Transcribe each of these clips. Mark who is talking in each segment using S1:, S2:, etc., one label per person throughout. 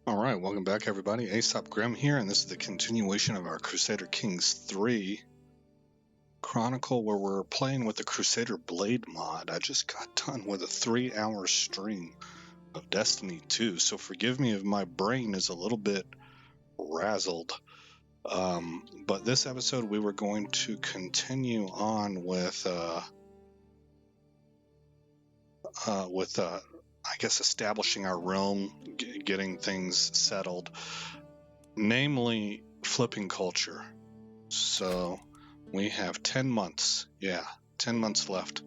S1: Alright, welcome back everybody. Aesop Grim here, and this is the continuation of our Crusader Kings 3 Chronicle, where we're playing with the CrusaderBlade mod. I just got done with a 3-hour stream of Destiny 2, so forgive me if my brain is a little bit razzled. But this episode we were going to continue on with I guess establishing our realm, getting things settled, namely flipping culture. So we have 10 months, 10 months left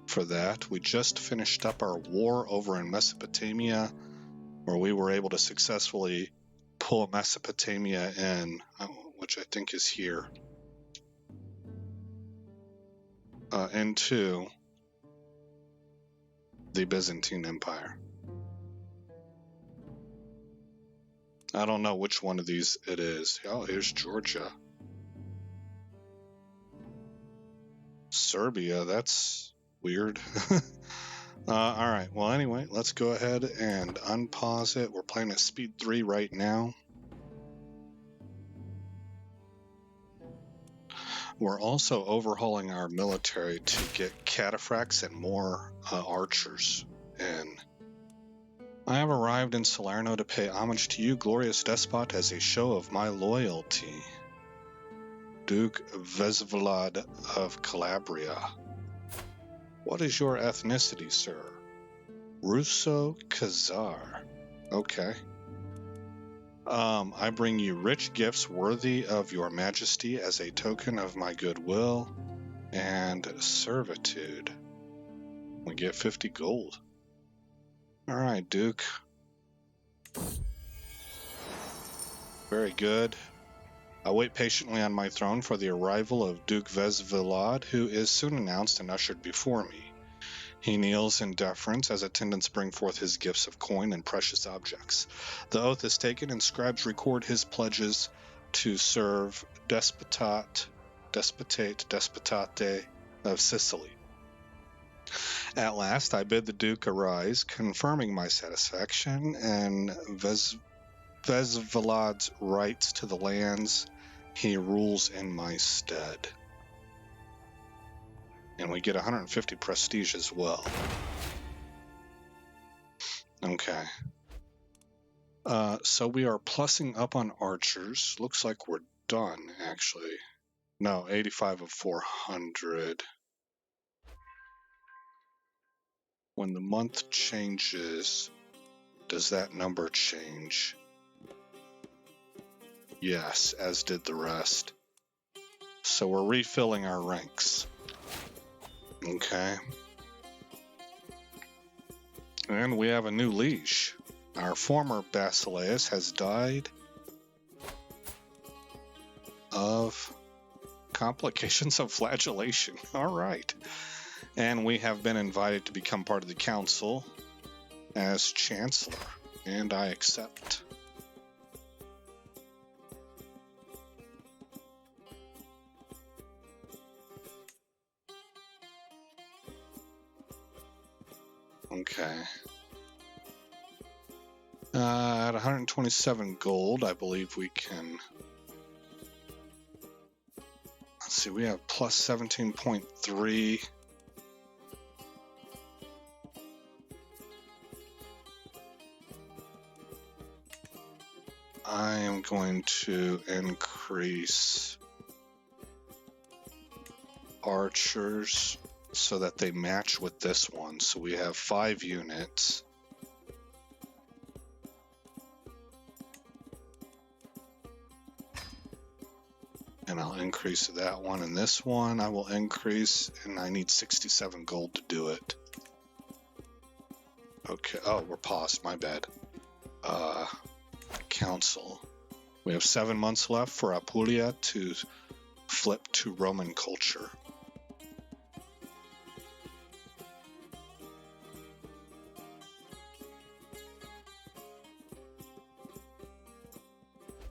S1: for that. We just finished up our war over in Mesopotamia, where we were able to successfully pull Mesopotamia in, which I think is here, into the Byzantine Empire. I don't know which one of these it is. Oh, here's Georgia. Serbia, that's weird. Alright, well anyway, let's go ahead and unpause it. We're playing at speed 3 right now. We're also overhauling our military to get cataphracts and more archers in. I have arrived in Salerno to pay homage to you, glorious despot, as a show of my loyalty. Duke Vesvlad of Calabria. What is your ethnicity, sir? Russo-Khazar. Okay. I bring you rich gifts worthy of your majesty as a token of my goodwill and servitude. We get 50 gold. Alright, Duke. Very good. I wait patiently on my throne for the arrival of Duke Vesvlad, who is soon announced and ushered before me. He kneels in deference as attendants bring forth his gifts of coin and precious objects. The oath is taken and scribes record his pledges to serve despotate of Sicily. At last I bid the Duke arise, confirming my satisfaction and Vesvlad's rights to the lands he rules in my stead. And we get 150 prestige as well. Okay. So we are plussing up on archers. Looks like we're done, actually. No, 85 of 400. When the month changes, does that number change? Yes, as did the rest. So we're refilling our ranks. Okay. And we have a new liege. Our former Basileus has died of complications of flagellation. Alright. And we have been invited to become part of the council as chancellor. And I accept. Okay. At 127 gold, I believe we can... Let's see, we have plus 17.3. I am going to increase archers so that they match with this one. So we have 5 units. And I'll increase that one, and this one I will increase, and I need 67 gold to do it. Okay, oh, we're paused, my bad. Council. We have 7 months left for Apulia to flip to Roman culture.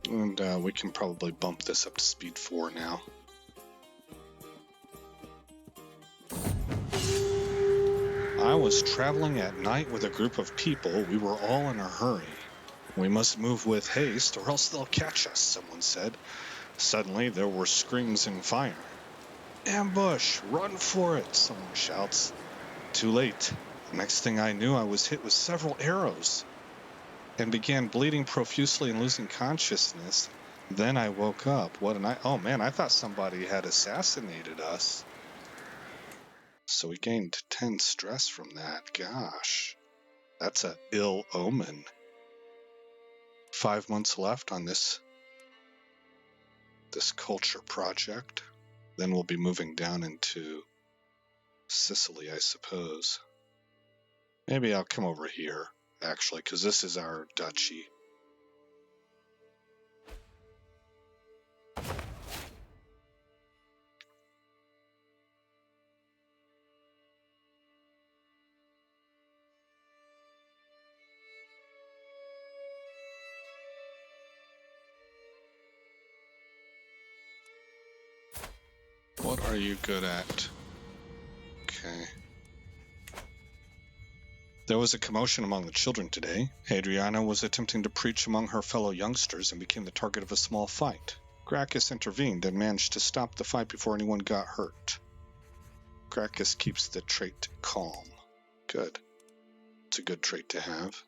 S1: And we can probably bump this up to speed 4 now. I was traveling at night with a group of people. We were all in a hurry. We must move with haste, or else they'll catch us, someone said. Suddenly, there were screams and fire. Ambush! Run for it! Someone shouts. Too late. The next thing I knew, I was hit with several arrows and began bleeding profusely and losing consciousness. Then I woke up. Oh man, I thought somebody had assassinated us. So we gained 10 stress from that. Gosh, that's a ill omen. 5 months left on this culture project. Then we'll be moving down into Sicily, I suppose. Maybe I'll come over here, actually, because this is our duchy. What are you good at? Okay. There was a commotion among the children today. Adriana was attempting to preach among her fellow youngsters and became the target of a small fight. Gracchus intervened and managed to stop the fight before anyone got hurt. Gracchus keeps the trait calm. Good. It's a good trait to have.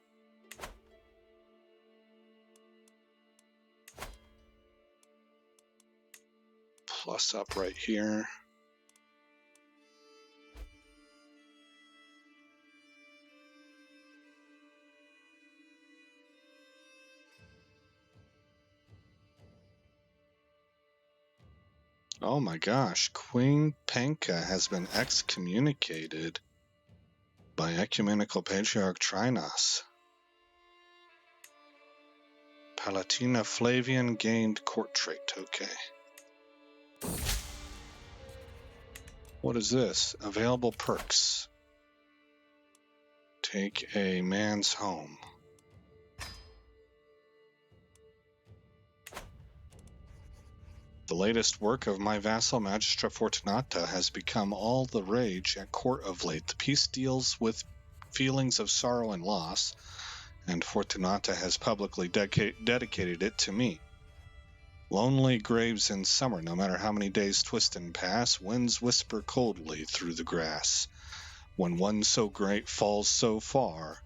S1: Plus up right here. Oh my gosh, Queen Panka has been excommunicated by Ecumenical Patriarch Trinos. Palatina Flavian gained court trait. Okay. What is this? Available perks. Take a man's home. The latest work of my vassal Magistra Fortunata has become all the rage at court of late. The piece deals with feelings of sorrow and loss, and Fortunata has publicly dedicated it to me. Lonely graves in summer, no matter how many days twist and pass, winds whisper coldly through the grass. When one so great falls so far,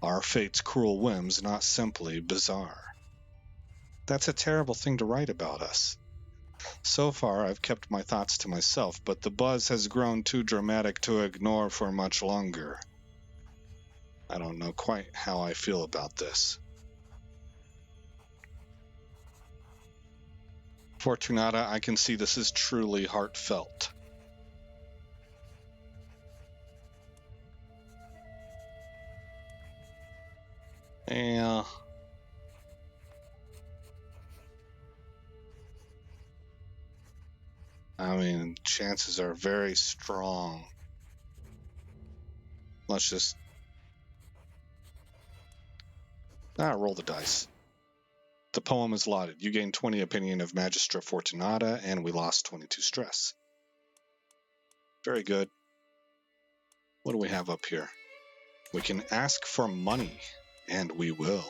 S1: our fate's cruel whims not simply bizarre. That's a terrible thing to write about us. So far, I've kept my thoughts to myself, but the buzz has grown too dramatic to ignore for much longer. I don't know quite how I feel about this. Fortunata, I can see this is truly heartfelt. Yeah. I mean, chances are very strong. Let's just... roll the dice. The poem is lauded. You gain 20 opinion of Magistra Fortunata, and we lost 22 stress. Very good. What do we have up here? We can ask for money, and we will.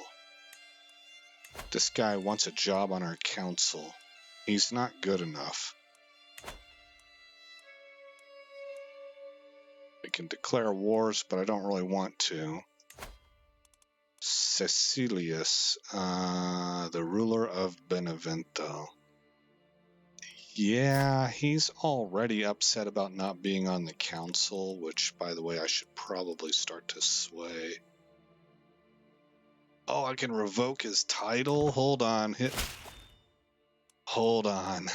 S1: This guy wants a job on our council. He's not good enough. We can declare wars, but I don't really want to. Cecilius, the ruler of Benevento. Yeah, he's already upset about not being on the council, which, by the way, I should probably start to sway. Oh, I can revoke his title? Hold on. Hold on.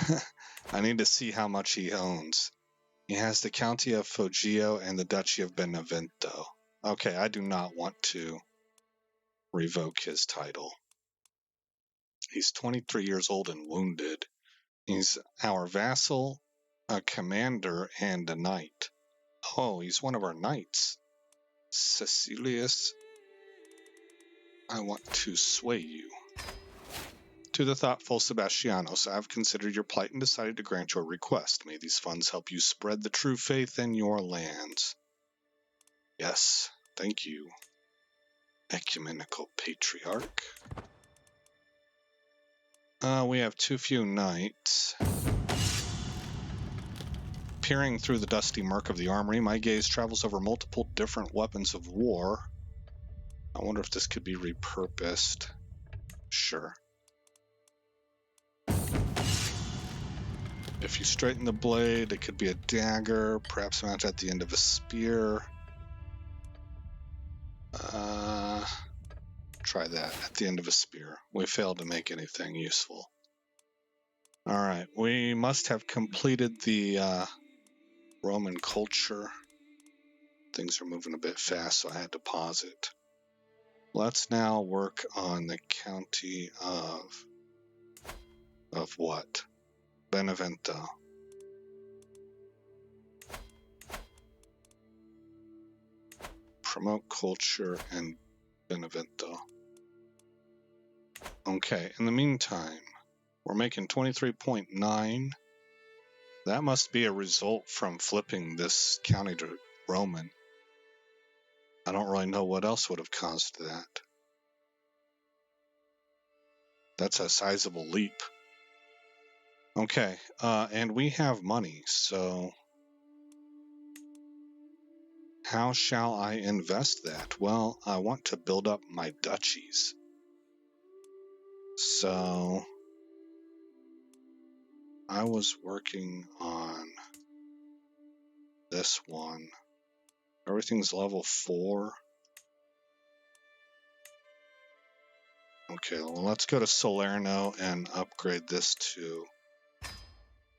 S1: I need to see how much he owns. He has the County of Foggia and the Duchy of Benevento. Okay, I do not want to revoke his title. He's 23 years old and wounded. He's our vassal, a commander, and a knight. Oh, he's one of our knights. Cecilius, I want to sway you. To the thoughtful Sebastianos, I have considered your plight and decided to grant your request. May these funds help you spread the true faith in your lands. Yes, thank you, Ecumenical Patriarch. We have too few knights. Peering through the dusty murk of the armory, my gaze travels over multiple different weapons of war. I wonder if this could be repurposed. Sure. If you straighten the blade, it could be a dagger, perhaps mounted at the end of a spear. Try that, at the end of a spear. We failed to make anything useful. Alright, we must have completed the Roman culture. Things are moving a bit fast, so I had to pause it. Let's now work on the county of what? Benevento. Promote culture and Benevento. Okay, in the meantime, we're making 23.9. That must be a result from flipping this county to Roman. I don't really know what else would have caused that. That's a sizable leap. Okay, and we have money, so how shall I invest that? Well, I want to build up my duchies. So I was working on this one. Everything's level 4. Okay, well, let's go to Salerno and upgrade this to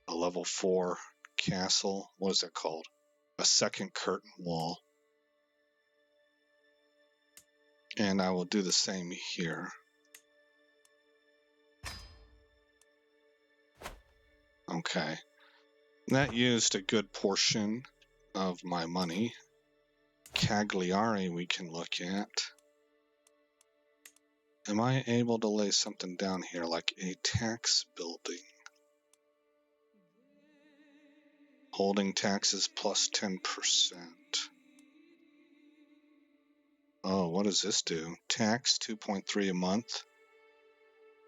S1: a level 4 castle. What is that called? A second curtain wall. And I will do the same here. Okay. That used a good portion of my money. Cagliari we can look at. Am I able to lay something down here like a tax building? Holding taxes plus 10%. Oh, what does this do? Tax 2.3 a month.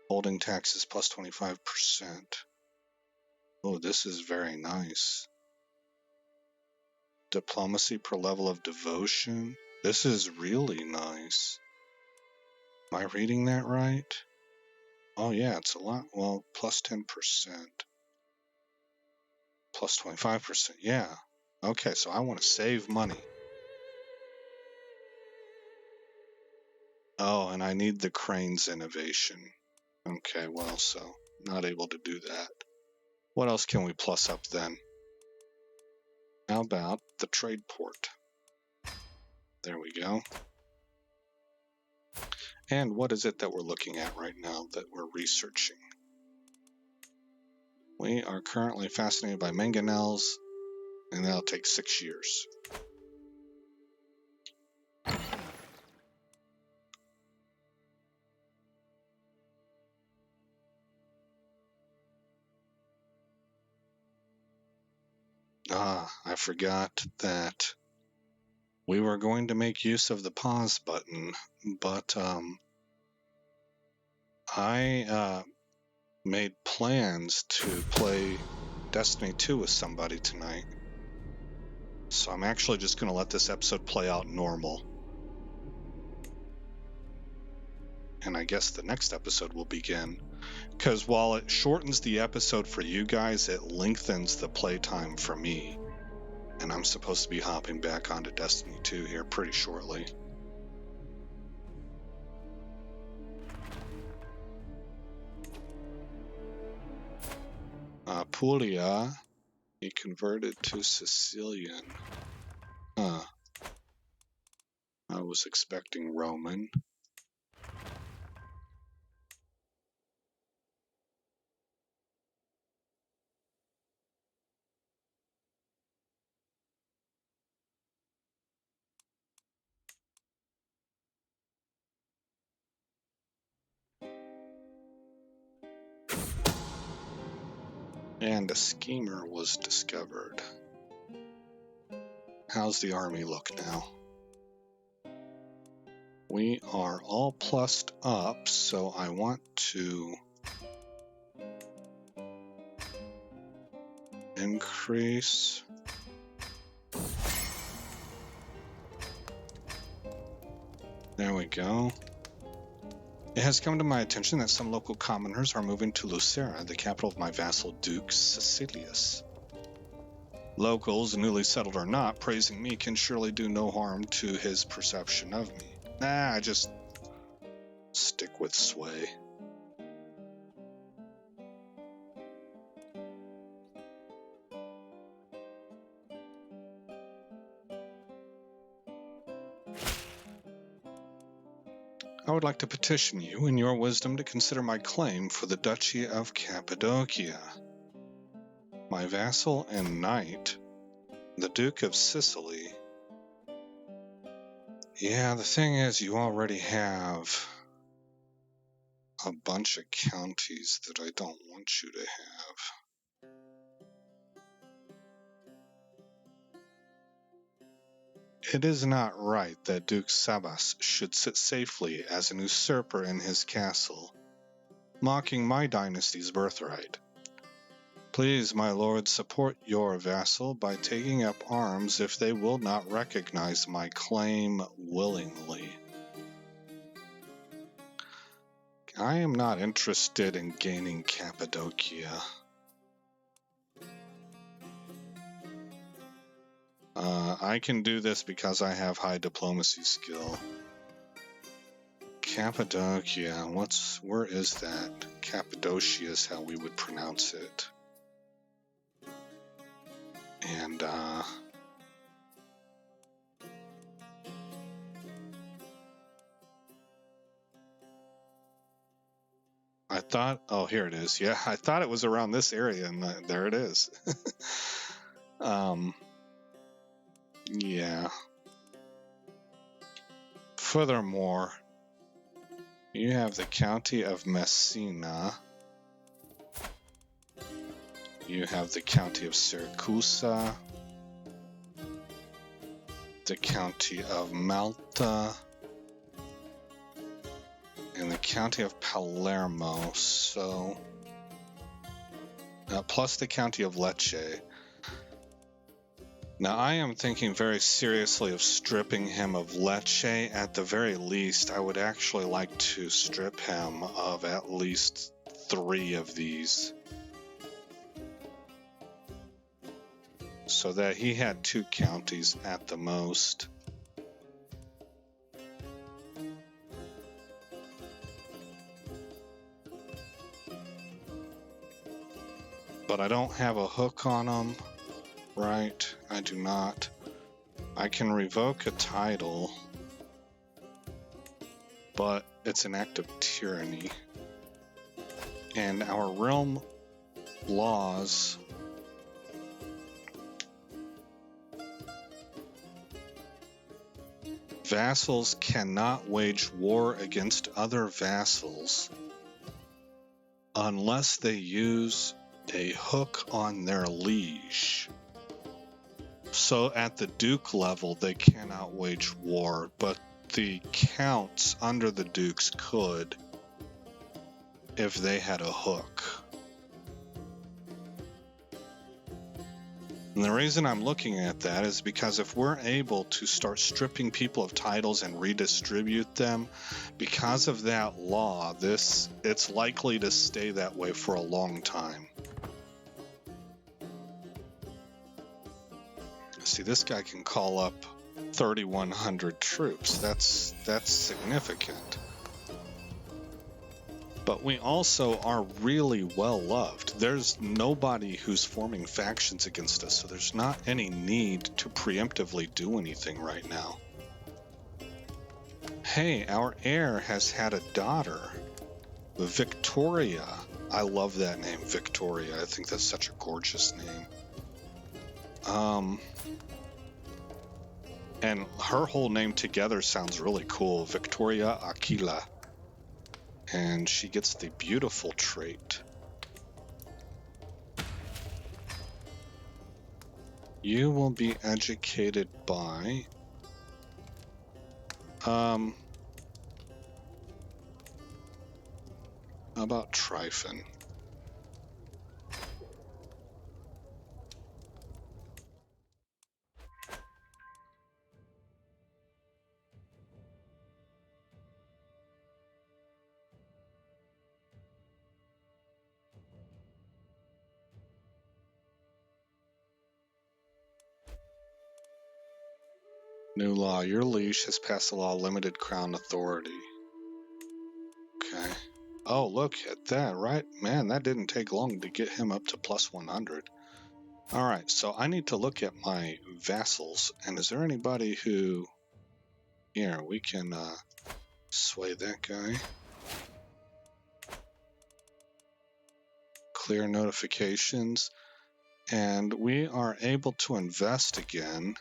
S1: Holding taxes plus 25%. Oh, this is very nice. Diplomacy per level of devotion. This is really nice. Am I reading that right? Oh yeah, it's a lot. Well, plus 10%. Plus 25%. Yeah. Okay, so I want to save money. Oh, and I need the cranes innovation. Okay, well, so not able to do that. What else can we plus up then? How about the trade port? There we go. And what is it that we're looking at right now that we're researching? We are currently fascinated by mangonels, and that'll take 6 years. I forgot that we were going to make use of the pause button, but I made plans to play Destiny 2 with somebody tonight. So I'm actually just going to let this episode play out normal. And I guess the next episode will begin. Because while it shortens the episode for you guys, it lengthens the playtime for me. And I'm supposed to be hopping back onto Destiny 2 here pretty shortly. Puglia, he converted to Sicilian. I was expecting Roman. And a schemer was discovered. How's the army look now? We are all plussed up, so I want to increase. There we go. It has come to my attention that some local commoners are moving to Lucera, the capital of my vassal Duke Sicilius. Locals, newly settled or not, praising me can surely do no harm to his perception of me. Nah, I just stick with sway. I would like to petition you, in your wisdom, to consider my claim for the Duchy of Cappadocia. My vassal and knight, the Duke of Sicily. Yeah, the thing is, you already have a bunch of counties that I don't want you to have. It is not right that Duke Sabas should sit safely as an usurper in his castle, mocking my dynasty's birthright. Please, my lord, support your vassal by taking up arms if they will not recognize my claim willingly. I am not interested in gaining Cappadocia. I can do this because I have high diplomacy skill. Cappadocia, where is that? Cappadocia is how we would pronounce it. And, I thought, oh, here it is. Yeah, I thought it was around this area, and there it is. Yeah. Furthermore, you have the County of Messina. You have the County of Siracusa. The County of Malta. And the County of Palermo, so... plus the County of Lecce. Now, I am thinking very seriously of stripping him of Lecce. At the very least, I would actually like to strip him of at least 3 of these. So that he had 2 counties at the most. But I don't have a hook on him. Right, I do not. I can revoke a title, but it's an act of tyranny. And our realm laws vassals cannot wage war against other vassals unless they use a hook on their liege. So at the Duke level, they cannot wage war, but the counts under the Dukes could if they had a hook. And the reason I'm looking at that is because if we're able to start stripping people of titles and redistribute them, because of that law, it's likely to stay that way for a long time. See, this guy can call up 3,100 troops. That's significant. But we also are really well loved. There's nobody who's forming factions against us, so there's not any need to preemptively do anything right now. Hey, our heir has had a daughter, Victoria. I love that name, Victoria. I think that's such a gorgeous name. And her whole name together sounds really cool, Victoria Aquila. And she gets the beautiful trait. You will be educated by... How about Tryphon? New law. Your liege has passed a law limited crown authority. Okay. Oh, look at that, right? Man, that didn't take long to get him up to plus 100. All right, so I need to look at my vassals. And is there anybody who... Here, we can sway that guy. Clear notifications. And we are able to invest again.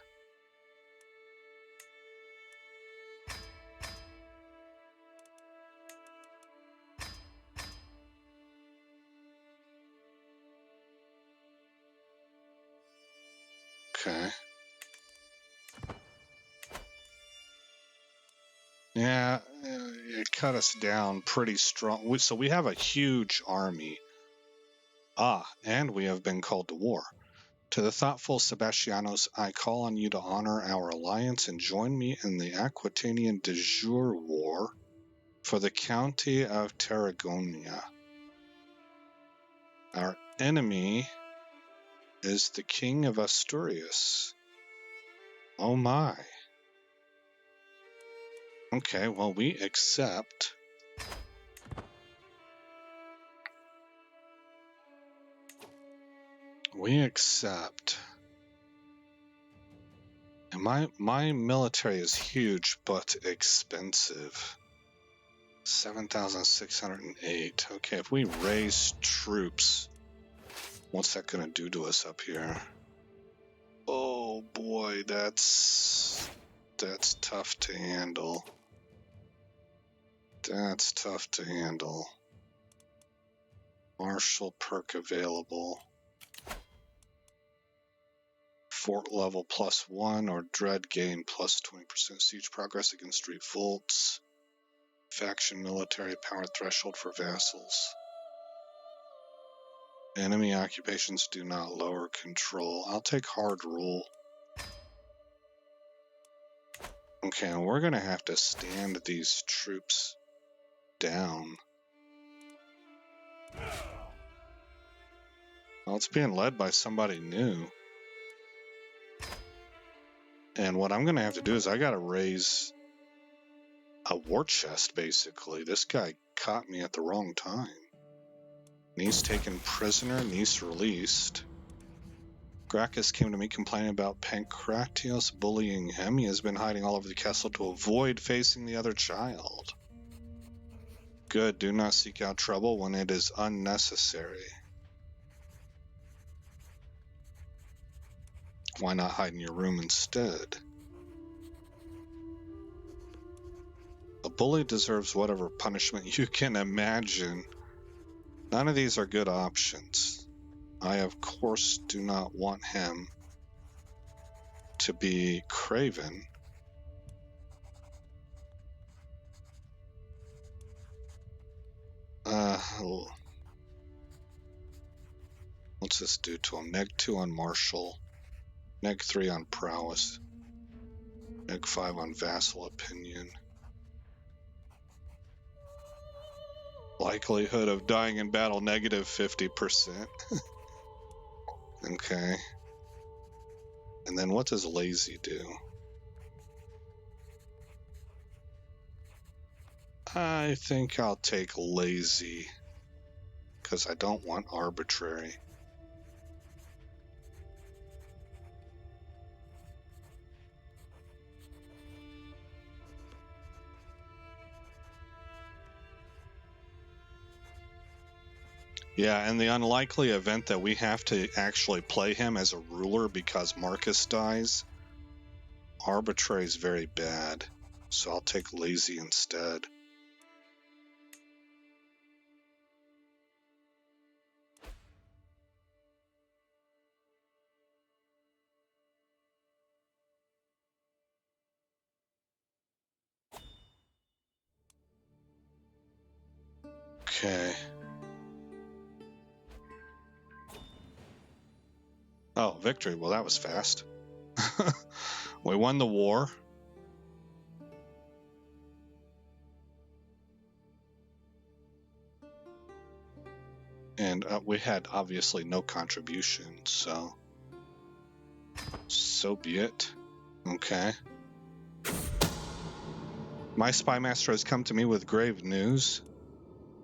S1: Okay. Yeah, it cut us down pretty strong. So we have a huge army. Ah, and we have been called to war. To the thoughtful Sebastianos, I call on you to honor our alliance and join me in the Aquitanian de jure war for the county of Tarragona. Our enemy is the King of Asturias. Oh my. Okay, well, we accept. We accept. And my military is huge, but expensive. 7,608. Okay, if we raise troops, what's that gonna do to us up here? Oh boy, that's tough to handle. That's tough to handle. Martial perk available. Fort level +1 or dread gain plus 20% siege progress against revolts. Faction military power threshold for vassals. Enemy occupations do not lower control. I'll take hard rule. Okay, and we're gonna have to stand these troops down. Well, it's being led by somebody new. And what I'm gonna have to do is I gotta raise a war chest, basically. This guy caught me at the wrong time. Niece taken prisoner, niece released. Gracchus came to me complaining about Pancratius bullying him. He has been hiding all over the castle to avoid facing the other child. Good, do not seek out trouble when it is unnecessary. Why not hide in your room instead? A bully deserves whatever punishment you can imagine. None of these are good options. I, of course, do not want him to be craven. What's this do to him? -2 on martial, -3 on prowess, -5 on vassal opinion. Likelihood of dying in battle, -50%. Okay. And then what does lazy do? I think I'll take lazy, because I don't want arbitrary. Yeah, in the unlikely event that we have to actually play him as a ruler because Marcus dies, arbitrary is very bad, so I'll take lazy instead. Okay. Oh, victory. Well, that was fast. We won the war. And we had obviously no contribution, so be it. Okay. My spy master has come to me with grave news.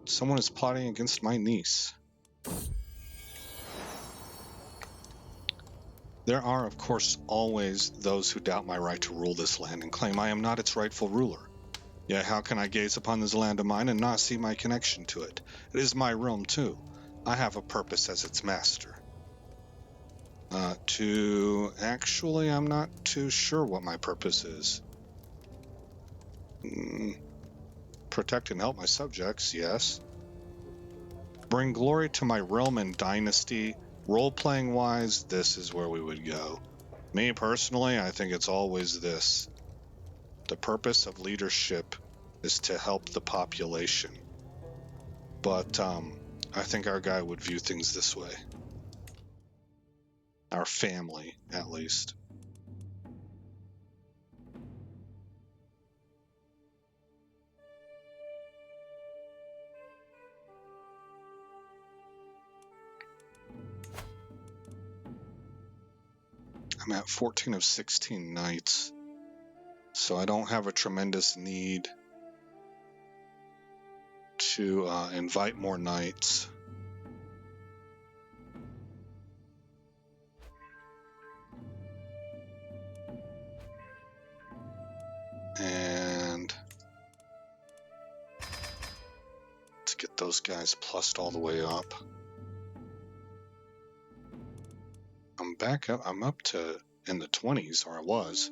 S1: Someone is plotting against my niece. There are, of course, always those who doubt my right to rule this land and claim I am not its rightful ruler. Yet how can I gaze upon this land of mine and not see my connection to it? It is my realm, too. I have a purpose as its master. Actually, I'm not too sure what my purpose is. Protect and help my subjects, yes. Bring glory to my realm and dynasty. Role-playing wise, this is where we would go. Me personally, I think it's always this. The purpose of leadership is to help the population. But I think our guy would view things this way. Our family, at least. I'm at 14 of 16 knights, so I don't have a tremendous need to invite more knights. And let's get those guys plussed all the way up. I'm back up. I'm up to in the 20s, or I was.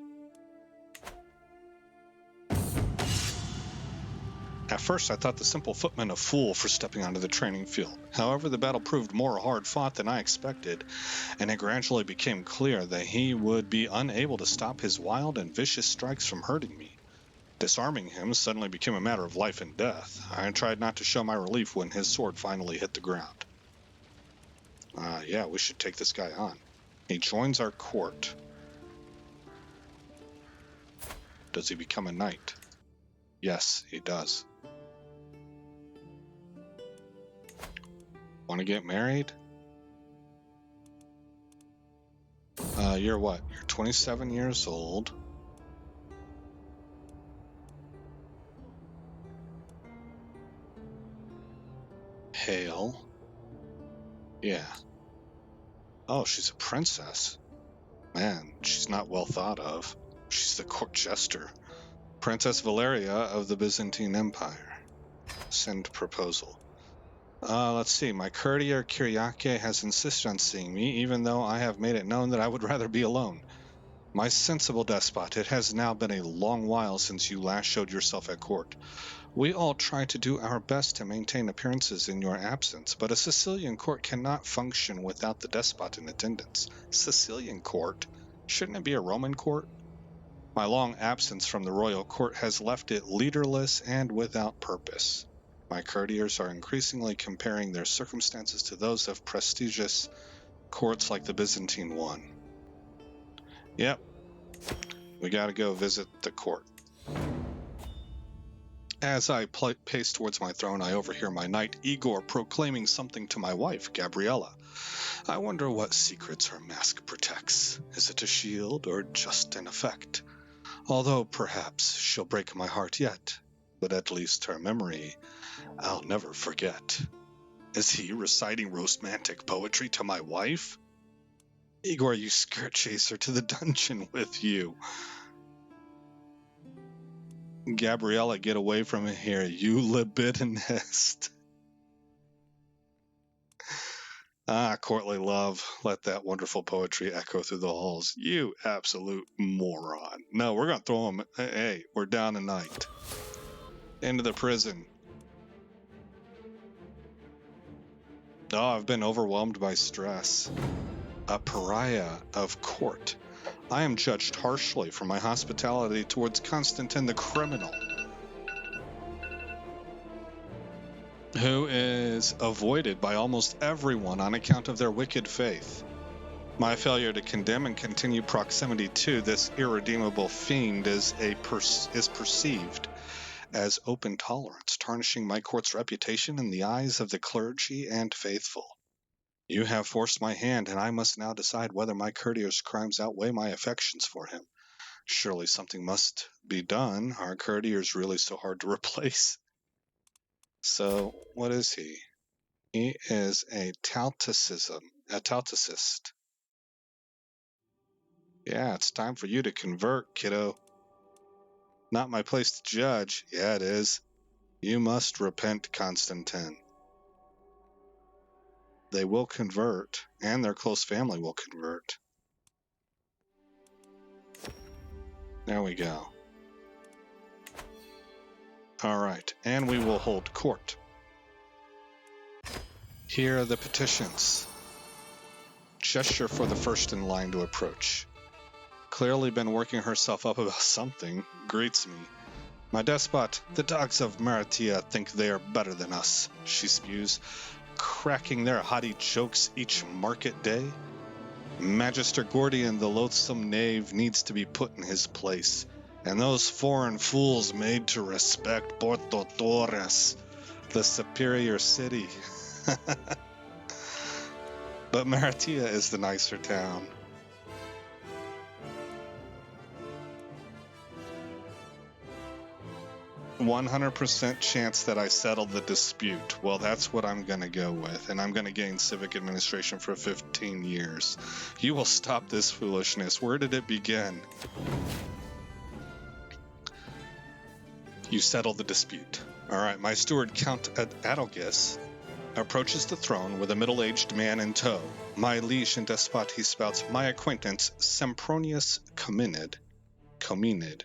S1: At first, I thought the simple footman a fool for stepping onto the training field. However, the battle proved more hard-fought than I expected, and it gradually became clear that he would be unable to stop his wild and vicious strikes from hurting me. Disarming him suddenly became a matter of life and death. I tried not to show my relief when his sword finally hit the ground. Yeah, we should take this guy on. He joins our court. Does he become a knight? Yes, he does. Want to get married? You're what? You're 27 years old. Hale. Yeah. Oh, she's a princess. Man, she's not well thought of. She's the court jester. Princess Valeria of the Byzantine Empire. Send proposal. Let's see. My courtier Kyriake has insisted on seeing me, even though I have made it known that I would rather be alone. My sensible despot, it has now been a long while since you last showed yourself at court. We all try to do our best to maintain appearances in your absence, but a Sicilian court cannot function without the despot in attendance. Sicilian court? Shouldn't it be a Roman court? My long absence from the royal court has left it leaderless and without purpose. My courtiers are increasingly comparing their circumstances to those of prestigious courts like the Byzantine one. Yep, we gotta go visit the court. As I pace towards my throne, I overhear my knight Igor proclaiming something to my wife, Gabriella. I wonder what secrets her mask protects. Is it a shield or just an effect? Although perhaps she'll break my heart yet, but at least her memory I'll never forget. Is he reciting romantic poetry to my wife? Igor, you skirt chaser, to the dungeon with you. Gabriella, get away from here, you libidinist. Courtly love, let that wonderful poetry echo through the halls. You absolute moron. No, we're going to throw him. Hey, we're down a knight. Into the prison. Oh, I've been overwhelmed by stress. A pariah of court. I am judged harshly for my hospitality towards Constantine the criminal. who is avoided by almost everyone on account of their wicked faith. My failure to condemn and continue proximity to this irredeemable fiend is perceived as open tolerance, tarnishing my court's reputation in the eyes of the clergy and faithful. You have forced my hand, and I must now decide whether my courtier's crimes outweigh my affections for him. Surely something must be done. Our courtier's really so hard to replace. So, what is he? He is a tauticist. Yeah, it's time for you to convert, kiddo. Not my place to judge. Yeah, it is. You must repent, Constantine. They will convert, and their close family will convert. There we go. All right, and we will hold court. Here are the petitions. Gesture for the first in line to approach. Clearly been working herself up about something. Greets me. My despot, the dogs of Maratia think they are better than us, she spews, cracking their haughty jokes each market day. Magister Gordian, the loathsome knave, needs to be put in his place, and those foreign fools made to respect Porto Torres, the superior city. But Maratia is the nicer town. 100% chance that I settled the dispute. Well, that's what I'm going to go with, and I'm going to gain civic administration for 15 years. You will stop this foolishness. Where did it begin? You settle the dispute. All right, my steward, Count Adelgis, approaches the throne with a middle-aged man in tow. My liege and despot, he spouts, my acquaintance, Sempronius Comnenid,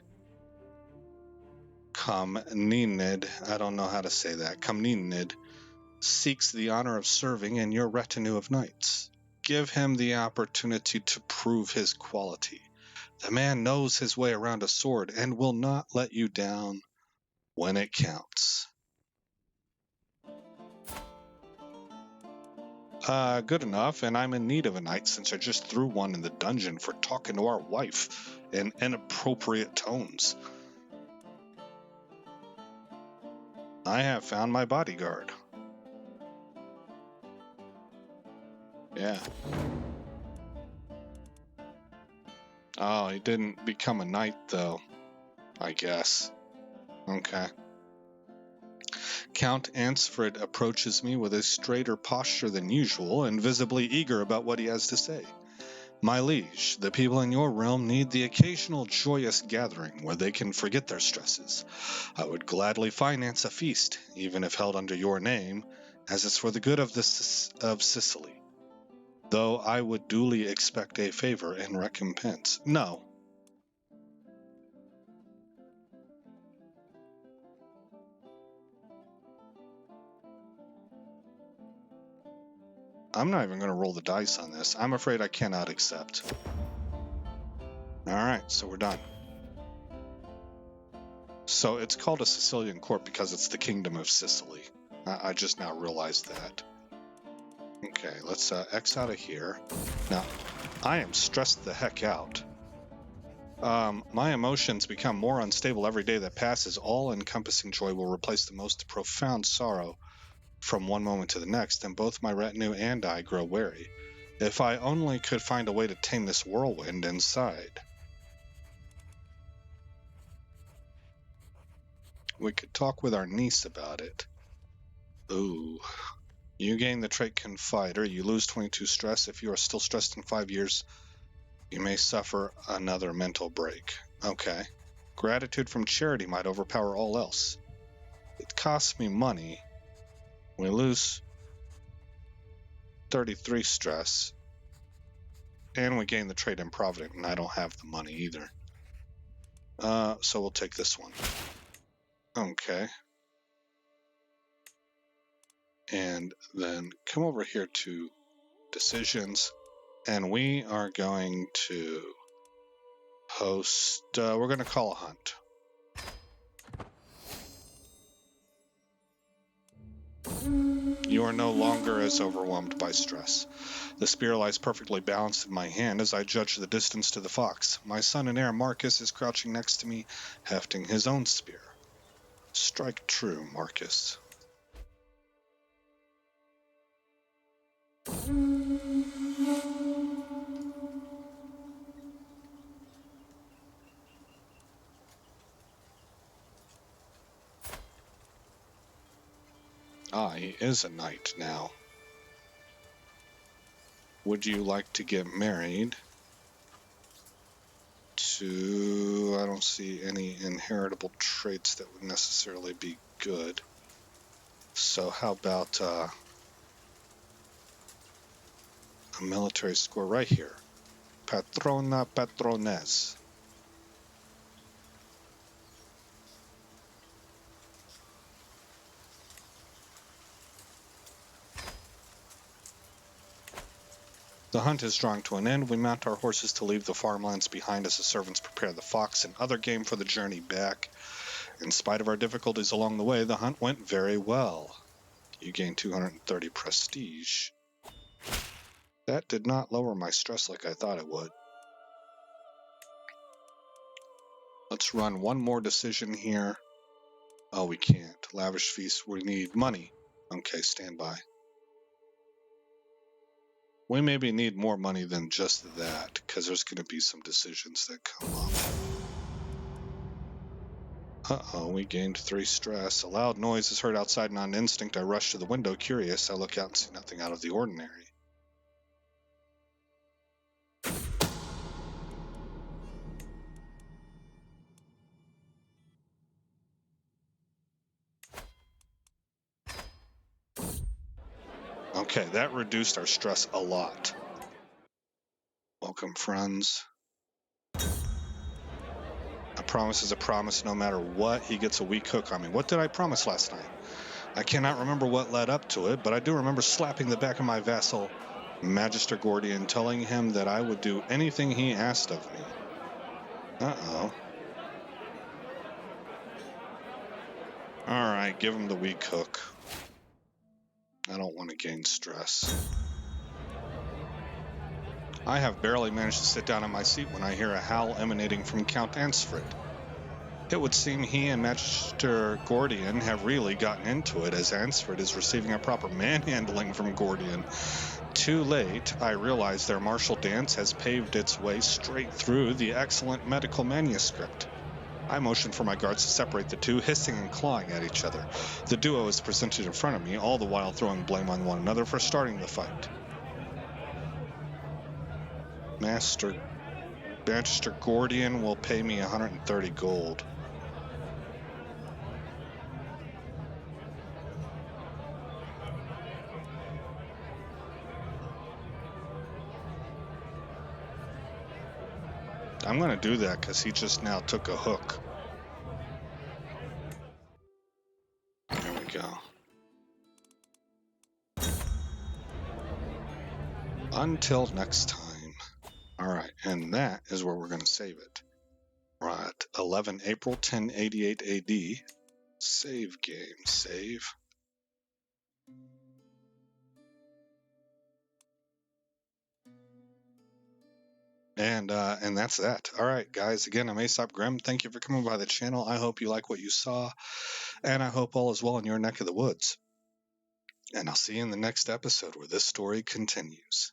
S1: I don't know how to say that, Comnenid, seeks the honor of serving in your retinue of knights. Give him the opportunity to prove his quality. The man knows his way around a sword and will not let you down when it counts. Good enough, and I'm in need of a knight since I just threw one in the dungeon for talking to our wife in inappropriate tones. I have found my bodyguard. Yeah. Oh, he didn't become a knight, though, I guess. Okay. Count Ansfrid approaches me with a straighter posture than usual and visibly eager about what he has to say. My liege, the people in your realm need the occasional joyous gathering where they can forget their stresses. I would gladly finance a feast, even if held under your name, as it's for the good of Sicily. Though I would duly expect a favor in recompense. No. I'm not even going to roll the dice on this. I'm afraid I cannot accept. Alright, so we're done. So it's called a Sicilian court because it's the Kingdom of Sicily. I just now realized that. Okay, let's X out of here. Now, I am stressed the heck out. My emotions become more unstable every day that passes. All-encompassing joy will replace the most profound sorrow from one moment to the next, and both my retinue and I grow weary. If I only could find a way to tame this whirlwind inside. We could talk with our niece about it. Ooh. You gain the trait Confider. You lose 22 stress. If you are still stressed in 5 years, you may suffer another mental break. Okay. Gratitude from charity might overpower all else. It costs me money. We lose 33 stress. And we gain the trait Improvident, and I don't have the money either. So we'll take this one. Okay. And then come over here to Decisions. And we are going to host, we're going to call a hunt. You are no longer as overwhelmed by stress. The spear lies perfectly balanced in my hand as I judge the distance to the fox. My son and heir Marcus is crouching next to me, hefting his own spear. Strike true, Marcus. Ah, he is a knight now. Would you like to get married to... I don't see any inheritable traits that would necessarily be good. So how about a military score right here? Patrona patrones. The hunt is drawing to an end. We mount our horses to leave the farmlands behind as the servants prepare the fox and other game for the journey back. In spite of our difficulties along the way, the hunt went very well. You gained 230 prestige. That did not lower my stress like I thought it would. Let's run one more decision here. Oh, we can't. Lavish feast. We need money. Okay, stand by. We maybe need more money than just that, because there's going to be some decisions that come up. Uh-oh, we gained 3 stress. A loud noise is heard outside, and on instinct I rush to the window. Curious, I look out and see nothing out of the ordinary. Okay, that reduced our stress a lot. Welcome, friends. A promise is a promise no matter what. He gets a weak hook on me. What did I promise last night? I cannot remember what led up to it, but I do remember slapping the back of my vassal, Magister Gordian, telling him that I would do anything he asked of me. Uh-oh. Alright, give him the weak hook. I don't want to gain stress. I have barely managed to sit down in my seat when I hear a howl emanating from Count Ansfrid. It would seem he and Magister Gordian have really gotten into it, as Ansfrid is receiving a proper manhandling from Gordian. Too late, I realize their martial dance has paved its way straight through the excellent medical manuscript. I motion for my guards to separate the two, hissing and clawing at each other. The duo is presented in front of me, all the while throwing blame on one another for starting the fight. Magister Gordian will pay me 130 gold. I'm going to do that because he just now took a hook. There we go. Until next time. Alright, and that is where we're going to save it. Right, 11 April 1088 AD. Save game, save. And that's that. All right, guys. Again, I'm Aesop Grimm. Thank you for coming by the channel. I hope you like what you saw, and I hope all is well in your neck of the woods. And I'll see you in the next episode where this story continues.